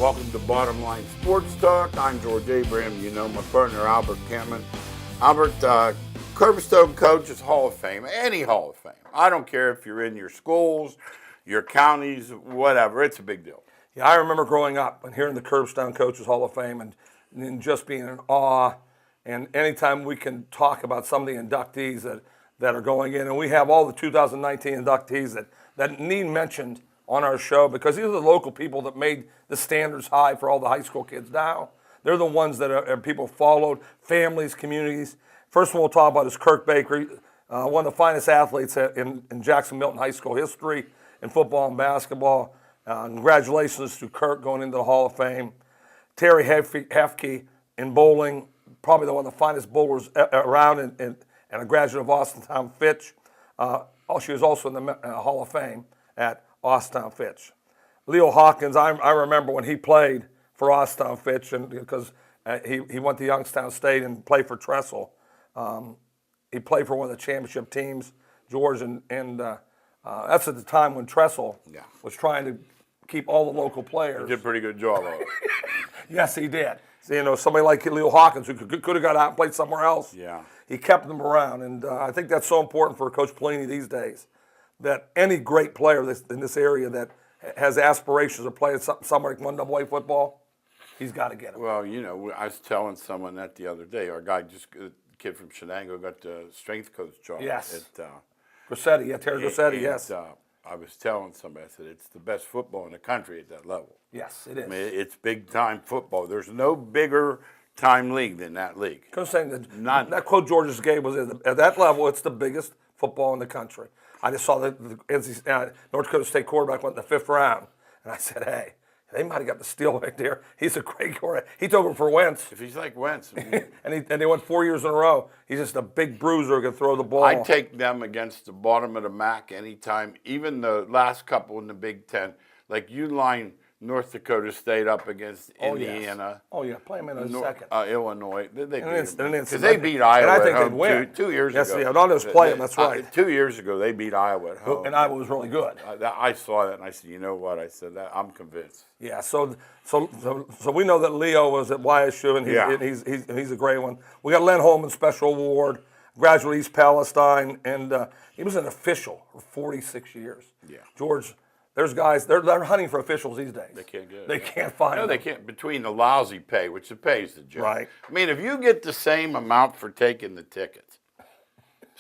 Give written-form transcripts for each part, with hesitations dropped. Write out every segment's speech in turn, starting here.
Welcome to Bottom Line Sports Talk. I'm George Abraham. You know my partner Albert Cameron. Albert, Curbstone coach is Hall of Fame, any Hall of Fame. I don't care if you're in your schools, your counties, whatever. It's a big deal. Yeah, I remember growing up and hearing the Curbstone Coaches Hall of Fame and just being in awe. And anytime we can talk about some of the inductees that are going in, and we have all the 2019 inductees that need mentioned on our show because these are the local people that made the standards high for all the high school kids now. They're the ones that people followed, families, communities. First one we'll talk about is Kirk Baker, one of the finest athletes in Jackson Milton High School history in football and basketball. Congratulations to Kirk going into the Hall of Fame. Terry Hefke in bowling, probably one of the finest bowlers around and a graduate of Austintown Fitch. She was also in the Hall of Fame at Austintown Fitch. Leo Hawkins, I remember when he played for Austintown Fitch, and because he went to Youngstown State and played for Trestle. He played for one of the championship teams, George, and that's at the time when Trestle was trying to keep all the local players. He did a pretty good job of it. Yes, he did. So, somebody like Leo Hawkins who could have got out and played somewhere else. Yeah. He kept them around, and I think that's so important for Coach Pelini these days, that any great player in this area that has aspirations of playing somewhere like 1AA football, he's got to get him. Well, I was telling someone that the other day. Our guy, kid from Shenango, got the strength coach job. Yes. At, Grossetti, Terry Grossetti, yes. I was telling somebody, I said, it's the best football in the country at that level. Yes, it is. I mean, it's big-time football. There's no bigger time league than that league. I was saying that quote George just gave was at that level, it's the biggest football in the country. I just saw the North Dakota State quarterback went in the 5th round, and I said, hey, they might have got the steal right there. He's a great quarterback. He took him for Wentz. If he's like Wentz. and they went 4 years in a row. He's just a big bruiser who can throw the ball. I take them against the bottom of the MAC anytime, even the last couple in the Big Ten. Like you line North Dakota State up against Indiana. Yes. Oh, yeah, play them in a second. Illinois. They beat because they beat Iowa and I think at home they'd win. 2 years ago. Yes, yeah, not just play them, that's right. 2 years ago, they beat Iowa at home. And Iowa was really good. I saw that, and I said, you know what? I said, I'm convinced. Yeah, so we know that Leo was at YSU, and he's a great one. We got Len Holman Special Award, graduate East Palestine, and he was an official for 46 years. Yeah. George, there's guys, they're hunting for officials these days. They can't get it. They can't find them. No, they can't. Between the lousy pay, which the pay is the joke. Right. I mean, if you get the same amount for taking the tickets,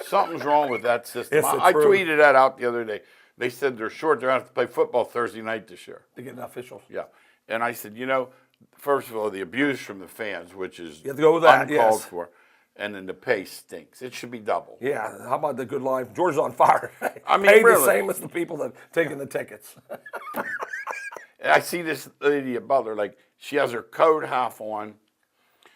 something's wrong with that system. I tweeted that out the other day. They said they're short. They're going to have to play football Thursday night this year. To get officials. Yeah. And I said, first of all, the abuse from the fans, which is you have to go with that, uncalled for. And then the pay stinks. It should be double. Yeah, how about the good life? George's on fire. I mean, paid really. the same as the people that taking the tickets. And I see this lady at Butler, like she has her coat half on.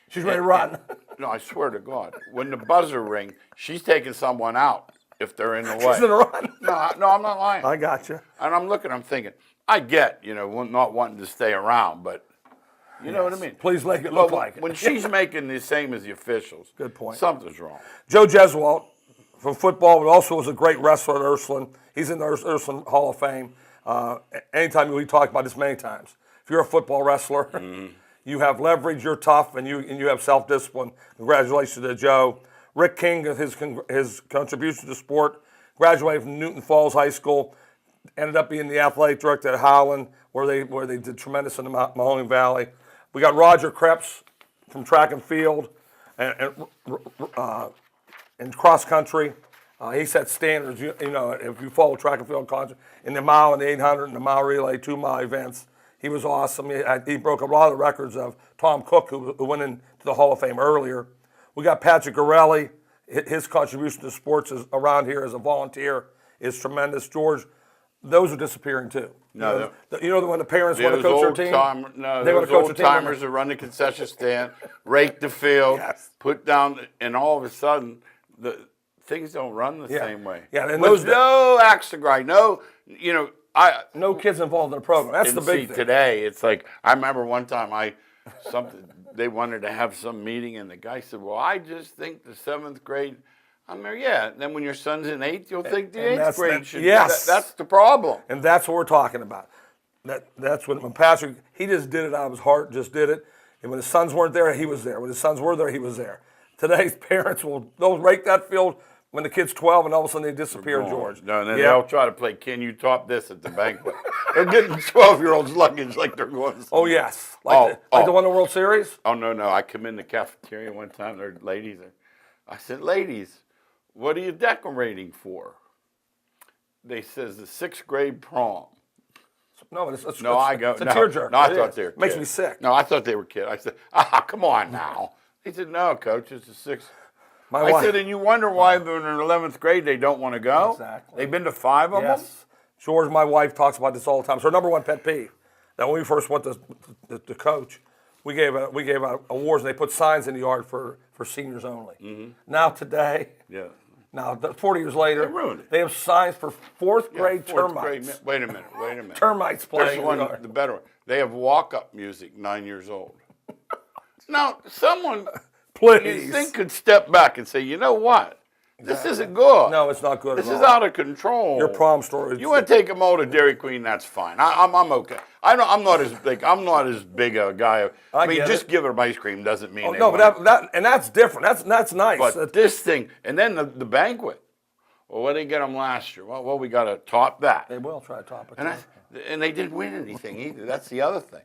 She's ready to run. No, I swear to God, when the buzzer rings, she's taking someone out if they're in the way. She's gonna run. No, I'm not lying. I got you. And I'm thinking, I get, not wanting to stay around, but. You know what I mean? Please make it look like it. When she's making the same as the officials, good point. Something's wrong. Joe Jesuelt from football, but also was a great wrestler at Ursuline. He's in the Ursuline Hall of Fame. Anytime we talk about this many times, if you're a football wrestler, you have leverage, you're tough, and you have self-discipline. Congratulations to Joe. Rick King, his contribution to sport, graduated from Newton Falls High School, ended up being the athletic director at Howland, where they did tremendous in the Mahoning Valley. We got Roger Krebs from track and field and cross country. He set standards. If you follow track and field in the mile and the 800 and the mile relay, 2-mile events, he was awesome. He broke a lot of the records of Tom Cook, who went into the Hall of Fame earlier. We got Patrick Gorelli. His contribution to sports around here as a volunteer is tremendous. George, those are disappearing too. No, when the parents want to coach their team? They want to coach old-timers that run the concession stand, rake the field, put down, and all of a sudden, things don't run the same way. Yeah, and no axe to grind, no kids involved in the program. That's the big thing. Today, it's like, I remember one time they wanted to have some meeting, and the guy said, well, I just think the 7th grade, I'm there, yeah. And then when your son's in 8th, you'll think the 8th grade should. Yes. That's the problem. And that's what we're talking about. that's when Patrick, he just did it out of his heart, just did it. And when his sons weren't there, he was there. When his sons were there, he was there. Today's parents they'll rake that field when the kid's 12 and all of a sudden they disappear, George. No, and then they'll try to play Can You Top This at the banquet. They're getting 12-year-olds luggage like they're going to Oh, yes. Like the one in the World Series? Oh, no. I come in the cafeteria one time, there are ladies. I said, ladies, what are you decorating for? They says the 6th grade prom. No, it's a tearjerker. No, I thought they were kids. Makes me sick. No, I thought they were kids. I said, come on now. He said, no, coach, it's the 6th. I said, and you wonder why they're in 11th grade they don't want to go? Exactly. They've been to 5 of them? George, my wife talks about this all the time. It's her number one pet peeve. That when we first went to coach, we gave out awards and they put signs in the yard for seniors only. Mm-hmm. Now today, now 40 years later, they ruined it. They have signs for 4th grade termites. Wait a minute. Termites playing. There's one, the better one. They have walk-up music 9 years old. Now, someone please you think could step back and say, you know what? This isn't good. No, it's not good. This is out of control. Your prom story. You want to take them all to Dairy Queen? That's fine. I'm okay. I'm not as big. I'm not as big a guy. I mean, just give them ice cream doesn't mean. But that's different. That's nice. But this thing, and then the banquet. Well, what did they get them last year? Well, we got to top that. They will try to top it. And they didn't win anything either. That's the other thing.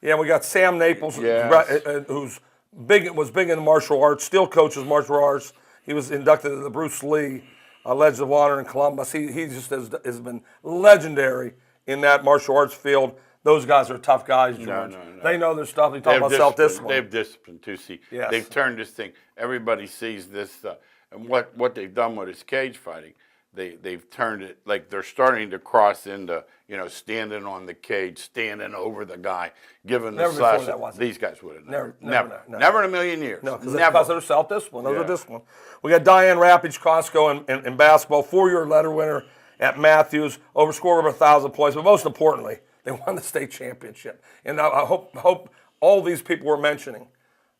Yeah, we got Sam Naples, who's was big in the martial arts, still coaches martial arts. He was inducted into the Bruce Lee Legend of Honor in Columbus. He just has been legendary in that martial arts field. Those guys are tough guys, George. No. They know their stuff. They talk about self-discipline. They have discipline too. See, they've turned this thing. Everybody sees this, and what they've done with his cage fighting. They've turned it like they're starting to cross into standing on the cage, standing over the guy, giving the slash. These guys would have never in a million years. No, because they're self-discipline. Those are discipline. We got Diane Rapich Costco in basketball, 4-year letter winner at Matthews, scored over 1,000 points. But most importantly, they won the state championship. And I hope all these people we're mentioning,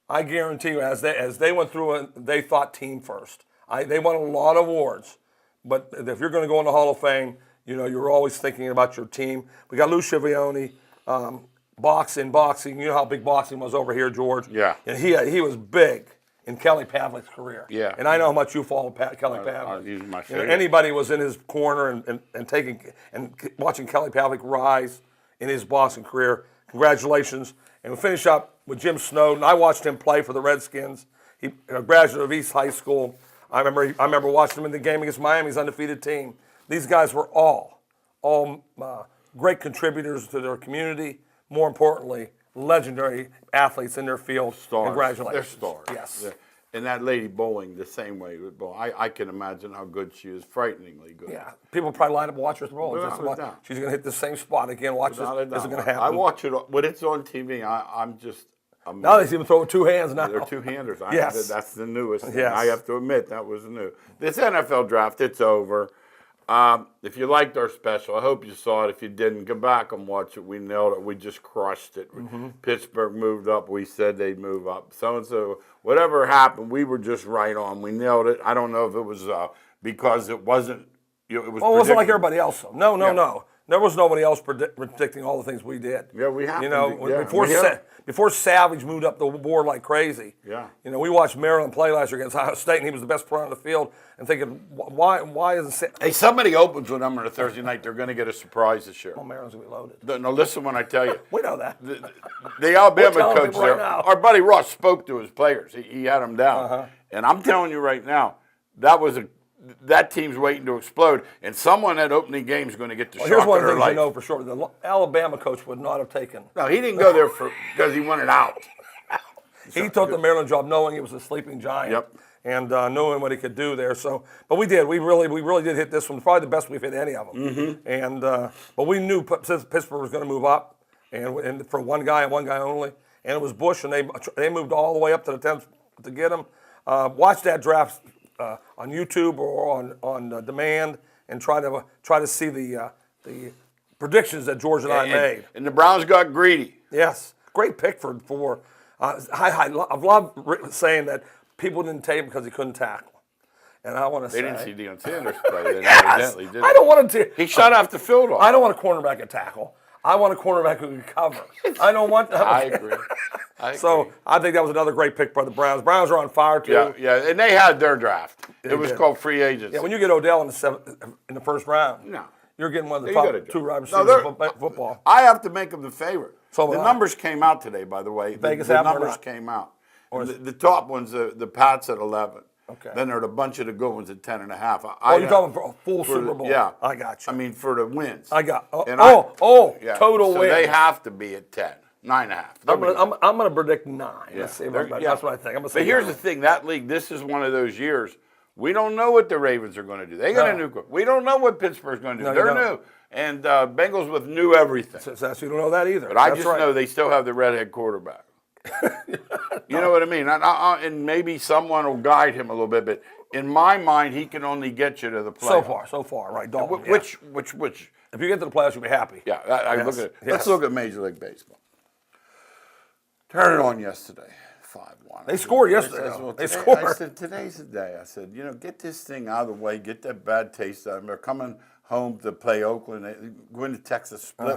I guarantee you, as they went through it, they thought team first. They won a lot of awards. But if you're going to go in the Hall of Fame, you're always thinking about your team. We got Lou Schiavone, boxing. You know how big boxing was over here, George. Yeah. And he was big in Kelly Pavlik's career. Yeah. And I know how much you follow Kelly Pavlik. He's my favorite. Anybody was in his corner and watching Kelly Pavlik rise in his boxing career. Congratulations. And we finish up with Jim Snowden. I watched him play for the Redskins. He a graduate of East High School. I remember watching him in the game against Miami's undefeated team. These guys were all great contributors to their community. More importantly, legendary athletes in their field. Stars. Congratulations. They're stars. Yes. And that lady bowling the same way with bowling. I can imagine how good she is, frighteningly good. Yeah. People probably line up and watch her throw. She's going to hit the same spot again. Watch this. This is going to happen. I watch it when it's on TV. I'm just. Now they see them throw with 2 hands now. They're 2-handers. Yes. That's the newest thing. Yes. I have to admit, that was new. This NFL draft, it's over. If you liked our special, I hope you saw it. If you didn't, go back and watch it. We nailed it. We just crushed it. Mm-hmm. Pittsburgh moved up. We said they'd move up. So-and-so, whatever happened, we were just right on. We nailed it. I don't know if it was because it wasn't. It was. Well, it wasn't like everybody else. Though. No. There was nobody else predicting all the things we did. Yeah, we happened. Before Savage moved up the board like crazy. Yeah. We watched Maryland play last year against Ohio State, and he was the best player on the field. And thinking, why isn't? Hey, somebody opens with them on a Thursday night. They're going to get a surprise this year. Well, Maryland's going to be loaded. No, listen when I tell you. We know that. The Alabama coach there, right our buddy Ross spoke to his players. He had them down, and I'm telling you right now, that team's waiting to explode, and someone at opening game is going to get the shock of their life. Here's one of the things you know for sure. The Alabama coach would not have taken. No, he didn't go there because he wanted out. He took the Maryland job knowing he was a sleeping giant. Yep. And knowing what he could do there. So, but we did. We really did hit this one. Probably the best we've hit any of them. Mm-hmm. And but we knew Pittsburgh was going to move up, and for one guy and one guy only. And it was Bush, and they moved all the way up to the 10th to get him. Watch that draft on YouTube or on demand, and try to see the predictions that George and I made. And the Browns got greedy. Yes, great pick for. I've loved saying that people didn't take him because he couldn't tackle. And I want to say... They didn't see Deion Sanders play. They evidently did. I don't want him to... He shot off the field off. I don't want a cornerback to tackle. I want a cornerback who can cover. I don't want that. I agree. So I think that was another great pick by the Browns. Browns are on fire too. Yeah, and they had their draft. It was called free agency. Yeah, when you get Odell in the first round, No. you're getting one of the You top gotta do two it. wide No, receivers in football. I have to make them the favorite. So the will I. numbers came out today, by the way. Vegas the have 'em or numbers not? came out. The top ones, the Pats at 11. Okay. Then there are a bunch of the good ones at 10.5. You're talking for a full Super Bowl. Yeah. I got you. I mean, for the wins. total So wins. they have to be at 10. 9.5. I'm gonna predict 9. Yeah. Let's see. They're- That's what I think. I'm gonna say But here's 9. the thing: that league, this is one of those years. We don't know what the Ravens are going to do. They got a new coach. We don't know what Pittsburgh's going to do. No, you They're don't. new, and Bengals with new everything. So you don't know that either. But I That's just right. know they still have the redhead quarterback. You know what I mean? And maybe someone will guide him a little bit. But in my mind, he can only get you to the playoffs. So far, right? Dalton, yeah. Which? If you get to the playoffs, you'll be happy. Yeah, look at it. Yes. Let's look at Major League Baseball. Turn it on yesterday, 5-1. They scored yesterday, though. They scored. I said, today's the day. I said, get this thing out of the way, get that bad taste out of them. They're coming home to play Oakland. They go into Texas split.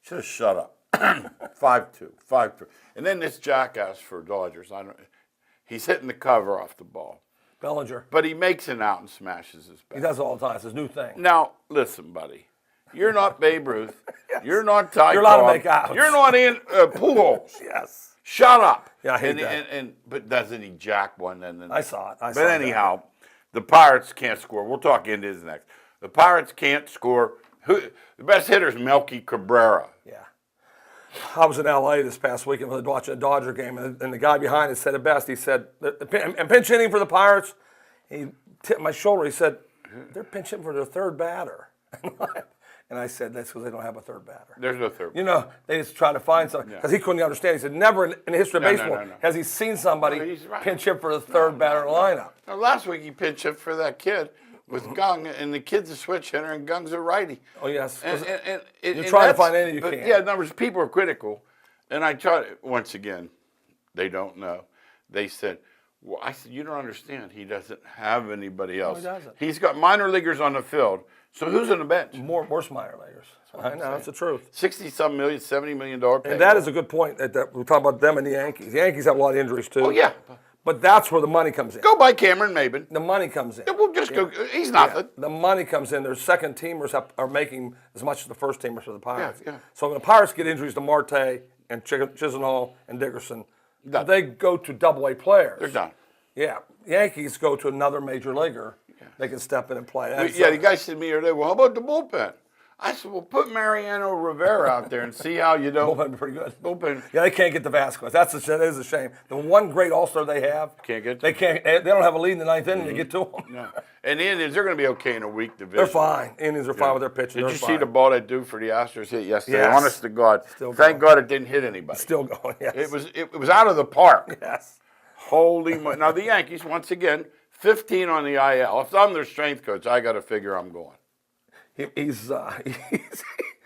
Should have shut up. 5-2, 5-3. And then this jackass for Dodgers. He's hitting the cover off the ball. Bellinger. But he makes it out and smashes his bat. He does it all the time. It's his new thing. Now, listen, buddy. You're not Babe Ruth. Yes. You're not Ty You're allowed to Cobb. make outs. You're not in Pujols. Yes. Shut up. Yeah, I hate that. But doesn't he jack one? And I saw it. But anyhow, the Pirates can't score. We'll talk Indians next. The Pirates can't score. The best hitter is Melky Cabrera. Yeah. I was in L.A. this past weekend watching a Dodger game, and the guy behind us said it best. He said, and pinch hitting for the Pirates. He tipped my shoulder. He said, they're pinch hitting for their third batter. And I said, that's because they don't have a third batter. There's no third. They just try to find something. Because he couldn't understand. He said, never in the history of baseball has he seen somebody pinch hit for the third batter lineup. Now, last week he pinch hit for that kid with Gung, and the kid's a switch hitter, and Gung's a righty. Oh, yes. You're trying to find anything you can. Yeah, numbers. People are critical. And I tried, once again, they don't know. They said, well, I said, you don't understand. He doesn't have anybody else. No, he doesn't. He's got minor leaguers on the field. So who's on the bench? More minor leaguers. I know, that's the truth. 60-some million, $70 million payroll. And that is a good point. That we're talking about them and the Yankees. The Yankees have a lot of injuries, too. Oh, yeah. But that's where the money comes in. Go by Cameron Maben. The money comes in. Yeah, we'll just go. He's nothing. The money comes in. Their second teamers are making as much as the first teamers for the Pirates. Yeah. So when the Pirates get injuries to Marte and Chisenhall and Dickerson, they go to Double-A players. They're done. Yeah. Yankees go to another major leaguer. Yeah. They can step in and play. The guy said to me the other day, well, how about the bullpen? I said, well, put Mariano Rivera out there and see how you don't. Bullpen be pretty good. Bullpen. Yeah, they can't get to Vasquez. That is a shame. The one great All-Star they have. Can't get to They can't. They don't have a lead in the ninth inning to get to them. No. And the Indians, they're going to be okay in a weak division. They're fine. Indians are fine with their pitching. Did you see the ball that dude for the Astros hit yesterday? Yes. Honest to God. Still Thank going. God it didn't hit anybody. Still going, yes. It was out of the park. Yes. Holy moly. Now, the Yankees, once again, 15 on the IL. If I'm their strength coach, I got to figure I'm going. He's Don't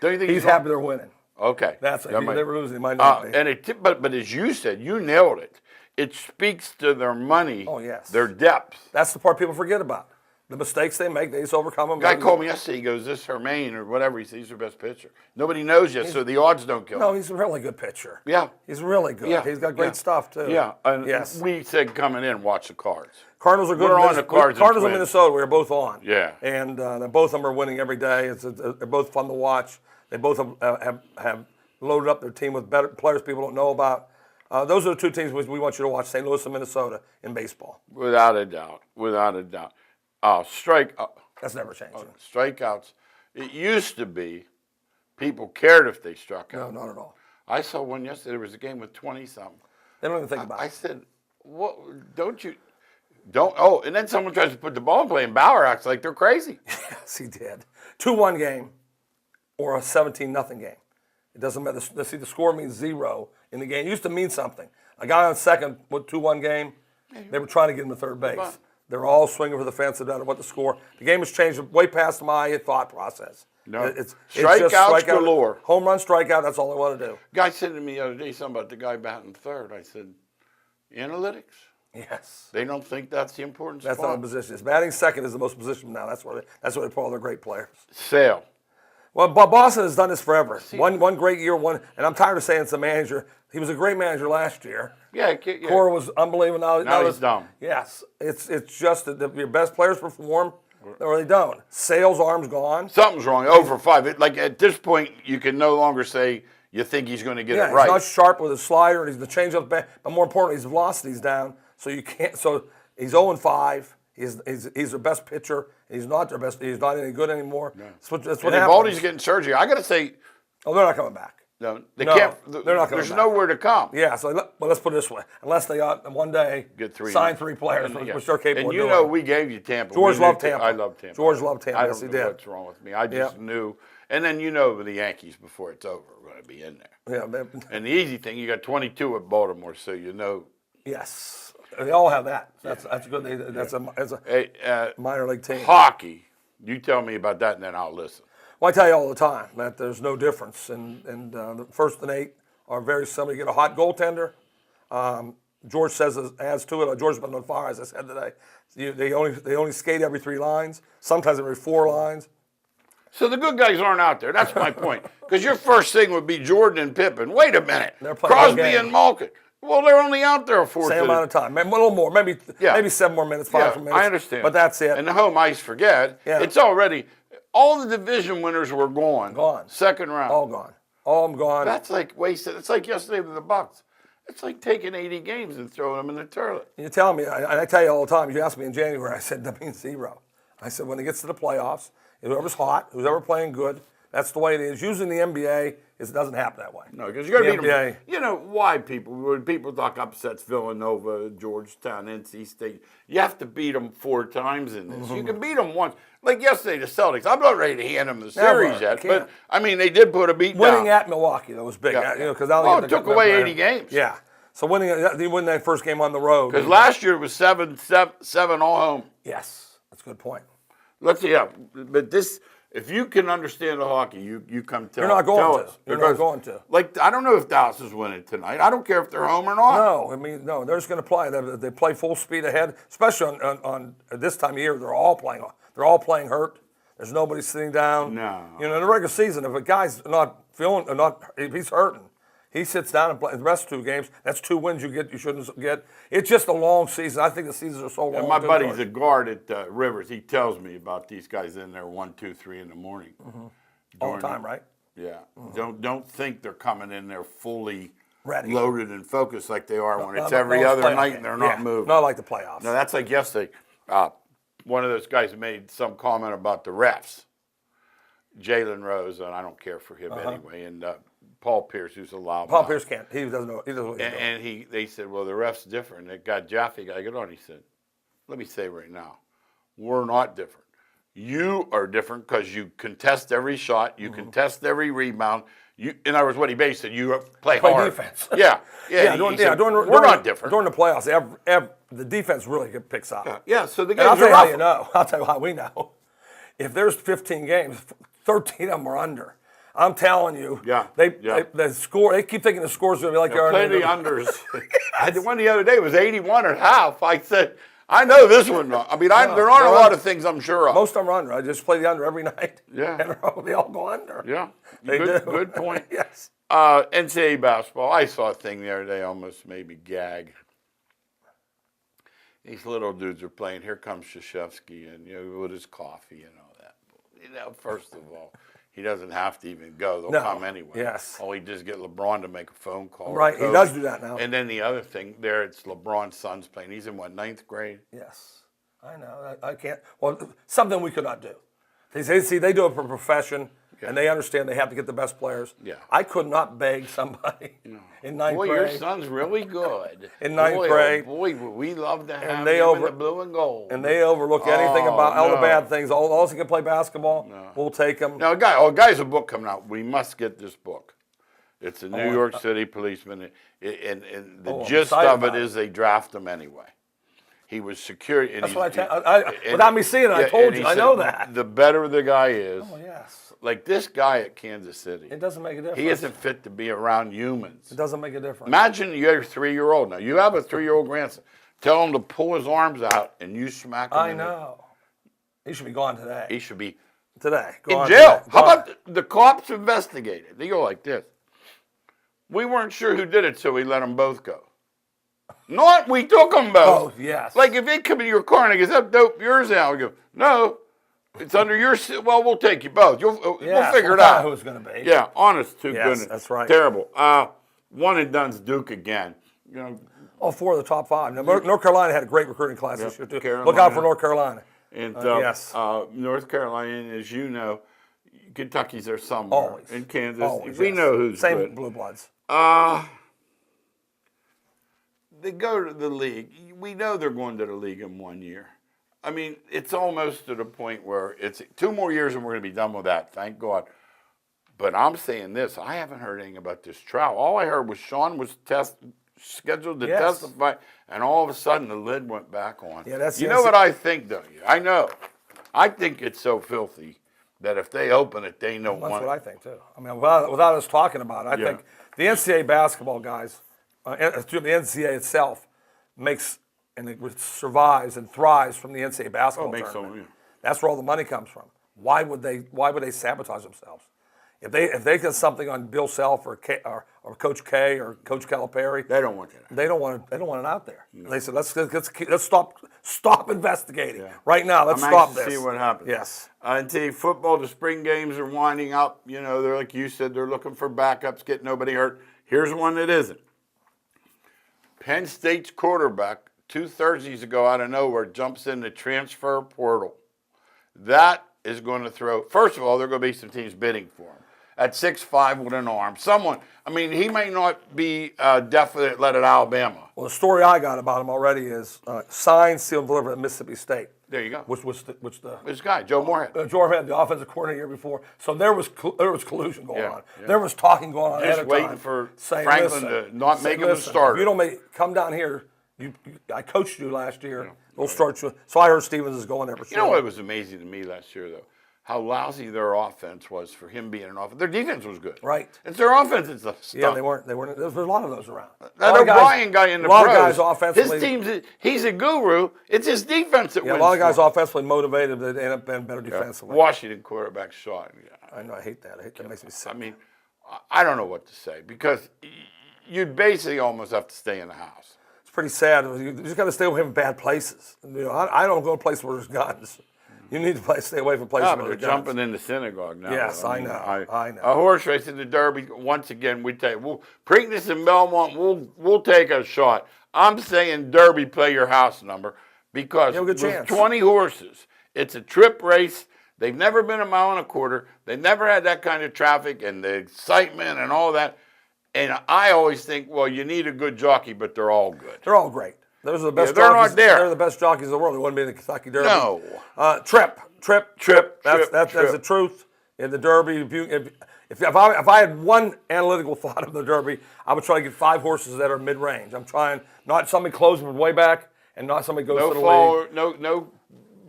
you think he's happy they're winning. Okay. That's it. If they were losing, it might not be. But as you said, you nailed it. It speaks to their money. Oh, yes. Their depth. That's the part people forget about. The mistakes they make, they just overcome them. Guy called me yesterday. He goes, "This Hermaine or whatever." He says he's their best pitcher. Nobody knows yet, so the odds don't kill him. No, he's a really good pitcher. Yeah. He's really good. Yeah. He's got great stuff, too. Yeah. And yes. we said coming in, watch the Cards. Cardinals are good. We're on the Cards. Cardinals in Minnesota, we were both on. Yeah. And both of them are winning every day. They're both fun to watch. They both have loaded up their team with better players people don't know about. Those are the two teams we want you to watch, St. Louis and Minnesota, in baseball. Without a doubt. Without a doubt. That's never changing. Strikeouts. It used to be people cared if they struck out. No, not at all. I saw one yesterday. There was a game with 20-something. They don't even think about it. I said, "What? Don't you? Don't." Oh, and then someone tries to put the ball in play, and Bauer acts like they're crazy. Yes, he did. 2-1 game or a 17-0 game. It doesn't matter. See, the score means 0 in the game. It used to mean something. A guy on second with 2-1 game, they were trying to get him to third base. They're all swinging for the fence no matter what the score. The game has changed way past my thought process. No. It's Strikeouts just strikeout, galore. Home run, strikeout, that's all they want to do. Guy said to me the other day something about the guy batting third. I said, analytics? Yes. They don't think that's the important That's spot. not a position. It's batting second is the most position now. That's why they pull all their great players. Sale. Well, Boston has done this forever. One great year, and I'm tired of saying it's the manager. He was a great manager last year. Yeah. Cora was unbelievable. Now he's dumb. Yes, it's just that your best players perform or they don't. Sales arm's gone. Something's wrong. 0 for 5. Like at this point, you can no longer say you think he's going to get it right. He's not sharp with his slider, and he's the changeup back. But more importantly, his velocity's down. So you can't. So he's 0 5. He's their best pitcher. He's not their best. He's not any good anymore. Yeah. That's what happens. Evaldi's getting surgery. I got to say, oh, they're not coming back. no, They're not coming There's back. nowhere to come. Yeah, so let's put it this way: unless they one day sign 3 players, which they're capable and of doing. And we gave you Tampa. George loved Tampa. I love Tampa. George loved Tampa. I Yes, don't he know did. what's wrong with me. I just knew. And then the Yankees before it's over are going to be in there. Yeah, and the easy thing, you got 22 at Baltimore, so you know. Yes, they all have that. That's good. That's a minor league team. Hockey. You tell me about that, and then I'll listen. Well, I tell you all the time that there's no difference, and the first and 8 are very similar. You get a hot goaltender. George says adds to it. George's been on fire, as I said today. They only skate every 3 lines, sometimes every 4 lines. So the good guys aren't out there. That's my point. Because your first thing would be Jordan and Pippen. Wait a minute. Crosby and Malkin. Well, they're only out there for same amount of time, a little more, maybe 7 more minutes, 5 more minutes. I understand, but that's it. And the home ice, forget. Yeah. It's already all the division winners were gone. Gone. Second round. All gone. All gone. That's like wasted. It's like yesterday with the Bucks. It's like taking 80 games and throwing them in the toilet. You tell me, I tell you all the time. You asked me in January. I said that means 0. I said when it gets to the playoffs, whoever's hot, who's ever playing good, that's the way it is. Usually in the NBA, it doesn't happen that way. No, because you got to beat NBA. them. You know why when people talk upsets, Villanova, Georgetown, NC State, you have to beat them 4 times in this. You can beat them once. Like yesterday, the Celtics. I'm not ready to hand them the series yet, but I mean they did put a beat winning down. at Milwaukee, that was big. Yeah. Because it took away 80 games. Yeah. So they win that first game on the road. Because last year it was 7 all home. Yes, that's a good point. Let's see, but this, if you can understand the hockey, you come tell. You're not going us. You're not going to. Like I don't know if Dallas is winning tonight. I don't care if they're home or not. No, they're just going to play. They play full speed ahead, especially on this time of year. They're all playing hurt. There's nobody sitting down. No. In the regular season, if a guy's if he's hurting, he sits down and plays the rest of 2 games. That's 2 wins you shouldn't get. It's just a long season. I think the seasons are so long. And my buddy's a guard at Rivers. He tells me about these guys in there 1, 2, 3 in the morning. All the time, right? Yeah. Don't think they're coming in there fully ready, loaded and focused like they are when it's every other night and they're not moving. Not like the playoffs. No, that's like yesterday. One of those guys made some comment about the refs. Jalen Rose, and I don't care for him anyway, and Paul Pierce, who's a loud Paul mouth. Pierce can't. He doesn't know. He doesn't know what he's doing. And they said, well, the ref's different. It got Jaffe got to get on. He said, let me say right now, we're not different. You are different because you contest every shot, you contest every rebound. In other words, what he basically said, you play hard. Defense. Yeah. We're not different. During the playoffs, the defense really picks up. Yeah, so the And guys I'll tell are you how rough. you know. I'll tell you how we know. If there's 15 games, 13 of them are under. I'm telling you. Yeah. They score. They keep thinking the score's going to be like Play the unders. I did one the other day. It was 81 and a half. I said, I know this one. I mean, there aren't a lot of things I'm sure of. Most of them are under. I just play the under every night. Yeah. And they all go under. Yeah. They do. Good point. Yes. NCAA basketball. I saw a thing the other day, almost made me gag. These little dudes are playing. Here comes Krzyzewski, and with his coffee and all that. First of all, he doesn't have to even go. They'll come anyway. Yes. He just get LeBron to make a phone call. Right. He does do that now. And then the other thing, it's LeBron's son's playing. He's in 9th grade? Yes. I know. I can't. Well, something we could not do. They do it for profession, and they understand they have to get the best players. Yeah. I could not beg somebody in 9th boy, grade. Your son's really good. In 9th grade. Oh boy, we love to have him in the blue and gold. And they overlook anything about all the bad things. All he can play basketball, we'll take him. Now, guy's a book coming out. We must get this book. It's a New York City policeman, and the gist of it is they draft him anyway. He was security. That's what without me seeing it, I told you. I know that. The better the guy is. Oh, yes. Like this guy at Kansas City. It doesn't make a difference. He isn't fit to be around humans. It doesn't make a difference. Imagine you're a 3-year-old now. You have a 3-year-old grandson. Tell him to pull his arms out and you smack him. I know. He should be gone today. He should be Today. In jail. How about the cops investigated? They go like this. We weren't sure who did it, so we let them both go. Not we took them both. Oh, yes. Like if they come in your car and they go, is that dope yours now? We go, no, it's under your, well, we'll take you both. We'll figure it out. Who it's going to be. Yeah, honest to Yes, goodness. that's right. Terrible. One and done's Duke again. You know, All 4 of the top 5. Now, North Carolina had a great recruiting class this year, too. Carolina. Look out for North Carolina. And yes. North Carolina, as you know, Kentucky's there somewhere. Always. In Kansas. Always, we yes. know who's Same good. blue bloods. They go to the league. We know they're going to the league in 1 year. I mean, it's almost to the point where it's 2 more years and we're going to be done with that, thank God. But I'm saying this, I haven't heard anything about this trial. All I heard was Sean was scheduled to testify, and all of a sudden the lid went back on. Yeah, you know what I think, don't you? I know. I think it's so filthy that if they open it, they don't want it. That's what I think, too. I mean, without us talking about it, I think the NCAA basketball guys, the NCAA itself makes and it survives and thrives from the NCAA basketball tournament. That's where all the money comes from. Why would they sabotage themselves? If they get something on Bill Self or Coach K or Coach Calipari, they don't want that. They don't want it out there. No. They said let's stop investigating right now. Let's stop this. See what happens. Yes. Until football, the spring games are winding up. You know, they're like you said, they're looking for backups, get nobody hurt. Here's one that isn't. Penn State's quarterback 2 Thursdays ago out of nowhere jumps in the transfer portal. That is going to throw. First of all, there are going to be some teams bidding for him. At 6'5" with an arm. He may not be definite let at Alabama. Well, the story I got about him already is signed, sealed, delivered at Mississippi State. There you go. This guy, Joe Moorhead. Joe Moorhead, the offensive coordinator year before. So there was collusion going on. Yeah. There was talking going on. Just waiting for Franklin to not make him a starter. If you don't come down here. I coached you last year. We'll start you. So I heard Stevens is going there for sure. You know what was amazing to me last year, though? How lousy their offense was for him being an offense. Their defense was good. Right. It's their offense that's a stunt. Yeah, they weren't. There was a lot of those around. That O'Brien guy in the pros. A lot of guys offensively. His team's, he's a guru. It's his defense that wins. A lot of guys offensively motivated that end up being better defensively. Washington quarterback shot. I know. I hate that. That makes me sick. I mean, I don't know what to say because you'd basically almost have to stay in the house. It's pretty sad. You just got to stay away from bad places. I don't go to places where there's guns. You need to stay away from places where they're jumping in the synagogue now. Yes, I know. A horse race in the Derby, once again, Preakness and Belmont, we'll take a shot. I'm saying Derby, play your house number because with 20 horses, it's a trip race. They've never been a mile and a quarter. They never had that kind of traffic and the excitement and all that. And I always think, well, you need a good jockey, but they're all good. They're all great. Those are the best they're jockeys. not there. They're the best jockeys in the world. They wouldn't be in the Kentucky Derby. No. Trip. That's the truth in the Derby. If I had one analytical thought of the Derby, I would try to get 5 horses that are mid-range. I'm trying not somebody closing from way back and not somebody goes to the lead. No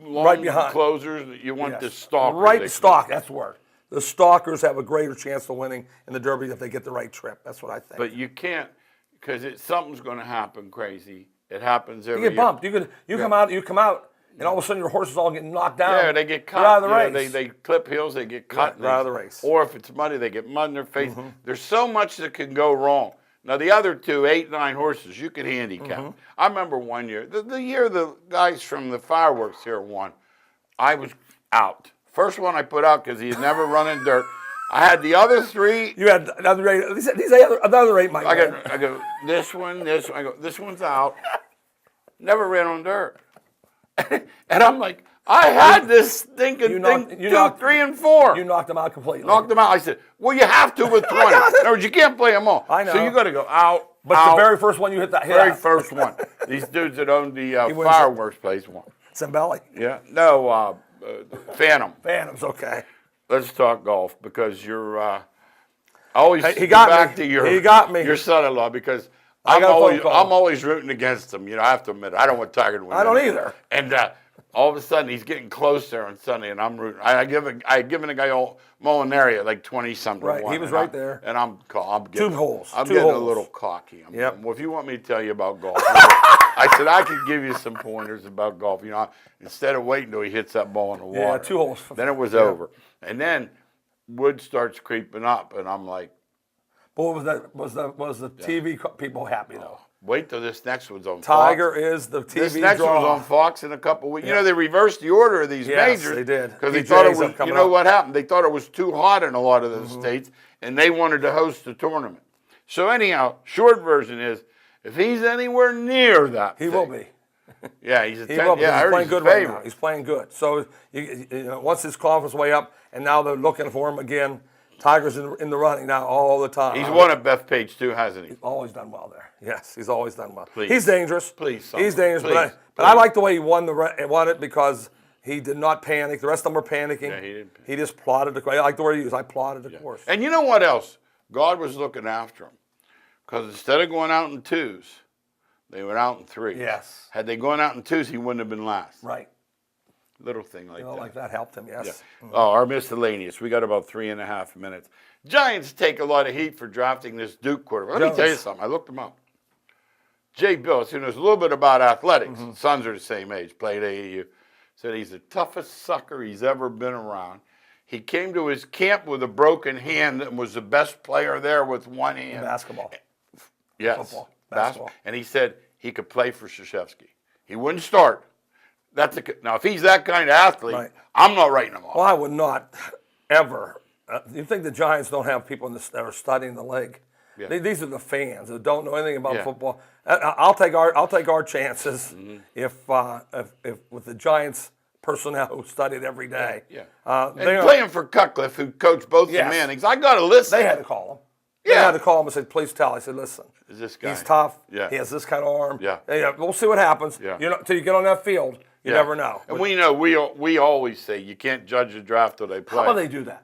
long right behind. Closers. You want the stalkers. Right, the stalk. That's the word. The stalkers have a greater chance of winning in the Derby if they get the right trip. That's what I think. But you can't because something's going to happen crazy. It happens every year. You get bumped. You come out, and all of a sudden your horses all get knocked down. Yeah, they get cut. Out of the race. They clip heels, they get cut. Out of the race. Or if it's muddy, they get mud in their face. Mm-hmm. There's so much that can go wrong. Now, the other 2, 8, 9 horses, you can handicap. Mm-hmm. I remember one year, the year the guys from the fireworks here won, I was out. First one I put out because he had never run in dirt. I had the other 3. You had another 8. These other 8 might win. I go, this one. I go, this one's out. Never ran on dirt. And I'm like, I had this thinking thing 2, 3, and 4. You knocked them out completely. Knocked them out. I said, well, you have to with 20. In other words, you can't play them all. I know. So you got to go out. But the very first one you hit that very first one. These dudes that owned the fireworks place won. Zambelli. Yeah. No, Phantom. Phantom's okay. Let's talk golf because you're always he got back me. to your he got me. Your son-in-law because I'm always rooting against him. I have to admit it. I don't want Tiger to win. I don't either. And all of a sudden he's getting closer on Sunday, and I'm rooting. I had given a guy old Molinari at like 20-something. Right, he was right there. And I'm getting, Two holes. I'm Two getting holes. a little cocky. Yep. Well, if you want me to tell you about golf, I said I could give you some pointers about golf. You know, instead of waiting till he hits that ball in the water. Yeah, 2 holes. Then it was over, and then wood starts creeping up, and I'm like, But what was that? Was the TV people happy though? wait till this next one's on Tiger Fox. is the TV This next draw. one's on Fox in a couple weeks. You know, they reversed the order of these Yes, majors. they did. Because they PGA's thought it was, coming you know up. what happened? They thought it was too hot in a lot of the states, and they wanted to host the tournament. So anyhow, short version is, if he's anywhere near that He will be. Yeah, he's a He 10, will be. yeah, I He's heard playing he's a good right favorite. now. He's playing good. So you know, once his confidence way up, and now they're looking for him again. Tiger's in the running now all the time. He's won at Bethpage too, hasn't he? Always done well there. Yes, he's always done well. Please. He's dangerous. Please, son. He's dangerous. Please. But I like the way he won it because he did not panic. The rest of them were panicking. Yeah, he didn't panic. He just plotted the course. I like the word he used. I plotted the course. And you know what else? God was looking after him. Because instead of going out in 2s, they went out in 3s. Yes. Had they gone out in 2s, he wouldn't have been last. Right. Little thing like You know, that. like that helped him. Yes. Yeah. Oh, our miscellaneous. We got about 3.5 minutes. Giants take a lot of heat for drafting this Duke quarterback. Let me tell you something. I looked him up. Jay Bills, who knows a little bit about athletics, sons are the same age, played AAU, said he's the toughest sucker he's ever been around. He came to his camp with a broken hand and was the best player there with one hand. Basketball. Yes. Football. Basketball. And he said he could play for Krzyzewski. He wouldn't start. Now, if he's that kind of athlete, Right. I'm not writing him off. Well, I would not ever. You think the Giants don't have people that are studying the league? Yeah. These are the fans that don't know anything about Yeah. football. I'll take our chances if with the Giants personnel who studied every day. Yeah. They And are- playing for Cutcliffe, who coached both Yes. the Mannings, I got to listen. They had to call him. They Yeah. had to call him and say, "Please tell." I said, "Listen, Is this guy? he's tough. Yeah. He has this kind of arm. Yeah. We'll see what happens. Yeah. You know, till you get on that field, you Yeah. never know." And we know, we always say you can't judge a draft till they play. How about they do that?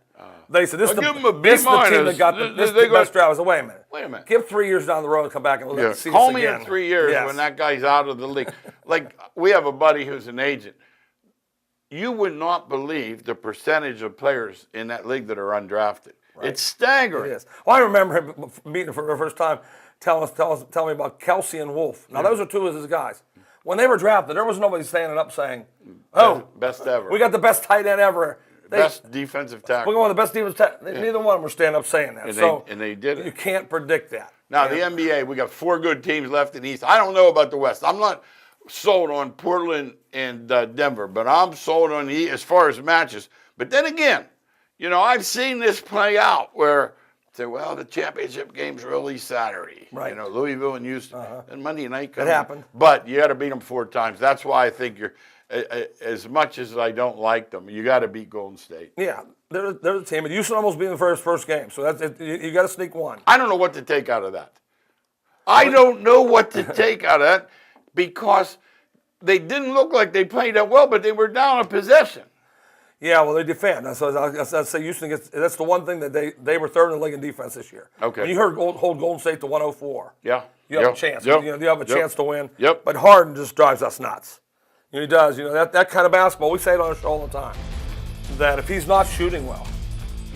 They said, "This is I'll the, give 'em a B this is the team that minus. got They- this is they the go- best draft." I said, "Wait a minute. Wait a minute. Give 3 years down the road and come back and Yeah. let's see Call this me again." in 3 years Yes. when that guy's out of the league. Like, we have a buddy who's an agent. You would not believe the percentage of players in that league that are undrafted. It's staggering. It is. Well, I remember him meeting him for the first time, telling me about Kelsey and Wolf. Now, those are two of his guys. When they were drafted, there was nobody standing up saying, "Oh, Best ever. we got the best tight end ever." Best defensive tackle. We're going to the best defense. Neither one of them were standing up saying that. And they did it. You can't predict that. Now, the NBA, we got 4 good teams left in the East. I don't know about the West. I'm not sold on Portland and Denver, but I'm sold on the East as far as matches. But then again, you know, I've seen this play out where say, well, the championship game's really Saturday. Right. You know, Louisville and Houston. And Monday night comes. It happened. But you got to beat them 4 times. That's why I think you're, as much as I don't like them, you got to beat Golden State. Yeah, they're the team. And Houston almost beat the first game, so that's it. You got to sneak one. I don't know what to take out of that. I don't know what to take out of that because they didn't look like they played that well, but they were down a possession. Yeah, well, they defend. That's I say Houston gets. That's the one thing that they were third in the league in defense this year. Okay. When you heard hold Golden State to 104. Yeah. You have Yep. a chance. Yep. You have a Yep. chance to win. Yep. But Harden just drives us nuts. You know, he does. You know that kind of basketball. We say it on the show all the time. That if he's not shooting well,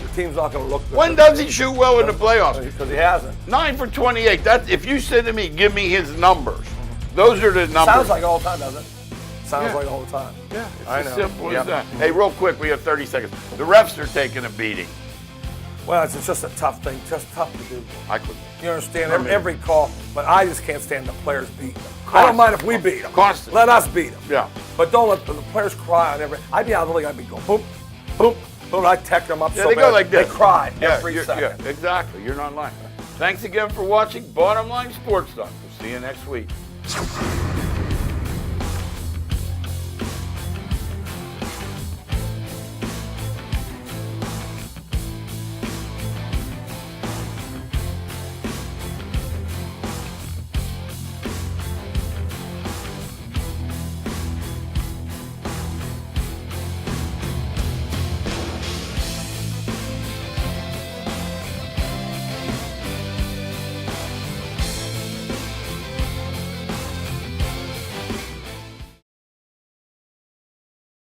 the team's not going to look good. When does he shoot well in the playoffs? Because he hasn't. 9 for 28. That's, if you said to me, give me his numbers. Those are the numbers. Sounds like all the time, doesn't it? Sounds Yeah. like all the time. Yeah, it's I as know. simple Yep. as that. Hey, real quick, we have 30 seconds. The refs are taking a beating. Well, it's just a tough thing. Just tough to do. I couldn't. You understand I mean- every call, but I just can't stand the players beating them. I don't mind if we beat them. Constantly. Let us beat them. Yeah. But don't let the players cry on every. I'd be out of the league. I'd be going boom, boom, boom. I'd tech them up Yeah, so they bad. go like this. They cry Yeah, every you're- second. Yeah, exactly. You're not lying. Thanks again for watching Bottom Line Sports Talk. We'll see you next week.